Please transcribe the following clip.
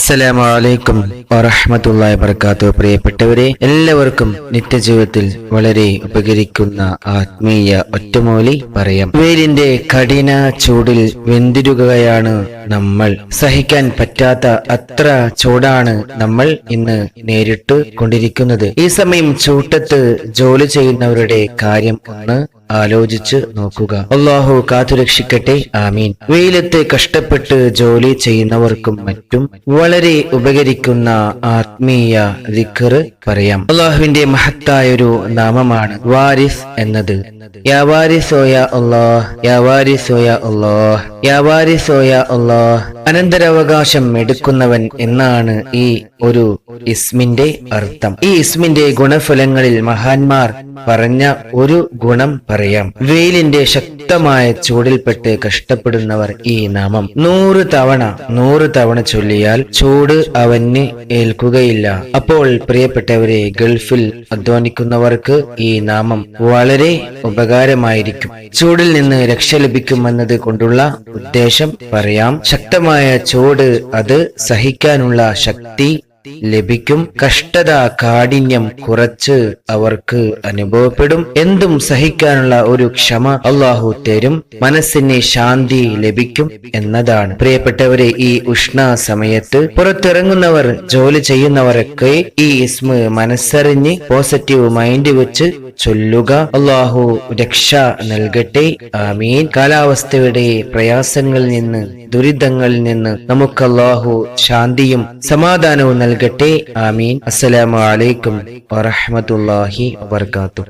അസ്സലാമു അലൈക്കും വറഹ്മത്തുള്ളാഹി വബറകാതുഹു. പ്രിയപ്പെട്ടവരെ, എല്ലാവർക്കും നിത്യജീവിതത്തിൽ വളരെ ഉപകരിക്കുന്ന ആത്മീയ ഒറ്റമൂലി പറയാം. വെയിലിന്റെ കഠിന ചൂടിൽ വെന്തിരുകയാണ് നമ്മൾ. സഹിക്കാൻ പറ്റാത്ത അത്ര ചൂടാണ് നമ്മൾ ഇന്ന് നേരിട്ട് കൊണ്ടിരിക്കുന്നത്. ഈ സമയം ചൂട്ടത്ത് ജോലി ചെയ്യുന്നവരുടെ കാര്യം ഒന്ന് ആലോചിച്ച് നോക്കുക. അല്ലാഹു കാത്തുരക്ഷിക്കട്ടെ, ആമീൻ. വെയിലത്ത് കഷ്ടപ്പെട്ട് ജോലി ചെയ്യുന്നവർക്കും മറ്റും വളരെ ഉപകരിക്കുന്ന ആത്മീയ ദിക്ർ പറയാം. അല്ലാഹുവിന്റെ മഹത്തായൊരു നാമമാണ് വാരിസ് എന്നത്. യാ വാരിസോയ അല്ലാഹ്, യാ വാരിസോയ അല്ലാഹ്, യാ വാരിസോയ അല്ലാഹ്. അനന്തരാവകാശം എടുക്കുന്നവൻ എന്നാണ് ഈ ഒരു ഇസ്മിന്റെ അർത്ഥം. ഈ ഇസ്മിന്റെ ഗുണഫലങ്ങളിൽ മഹാന്മാർ പറഞ്ഞ ഒരു ഗുണം പറയാം. വെയിലിന്റെ ശക്തമായ ചൂടിൽപ്പെട്ട് കഷ്ടപ്പെടുന്നവർ ഈ നാമം 100 തവണ ചൊല്ലിയാൽ ചൂട് അവന് ഏൽക്കുകയില്ല. അപ്പോൾ പ്രിയപ്പെട്ടവരെ, ഗൾഫിൽ അധ്വാനിക്കുന്നവർക്ക് ഈ നാമം വളരെ ഉപകാരമായിരിക്കും. ചൂടിൽ നിന്ന് രക്ഷ ലഭിക്കുമെന്നത് കൊണ്ടുള്ള ഉദ്ദേശം പറയാം. ശക്തമായ ചൂട് അത് സഹിക്കാനുള്ള ശക്തി ലഭിക്കും. കഷ്ടത കാഠിന്യം കുറച്ച് അവർക്ക് അനുഭവപ്പെടും. എന്തും സഹിക്കാനുള്ള ഒരു ക്ഷമ അല്ലാഹു തരും. മനസ്സിന് ശാന്തി ലഭിക്കും എന്നതാണ്. പ്രിയപ്പെട്ടവരെ, ഈ ഉഷ്ണ സമയത്ത് പുറത്തിറങ്ങുന്നവർ, ജോലി ചെയ്യുന്നവരൊക്കെ ഈ ഇസ്മ മനസ്സറിഞ്ഞ് പോസിറ്റീവ് മൈൻഡ് വെച്ച് ചൊല്ലുക. അല്ലാഹു രക്ഷ നൽകട്ടെ, ആമീൻ. കാലാവസ്ഥയുടെ പ്രയാസങ്ങളിൽ നിന്ന്, ദുരിതങ്ങളിൽ നിന്ന് നമുക്ക് അല്ലാഹു ശാന്തിയും സമാധാനവും നൽകട്ടെ, ആമീൻ. അസ്സലാമു അലൈക്കും വറഹ്മത്തുള്ളാഹി വബറകാതുഹു.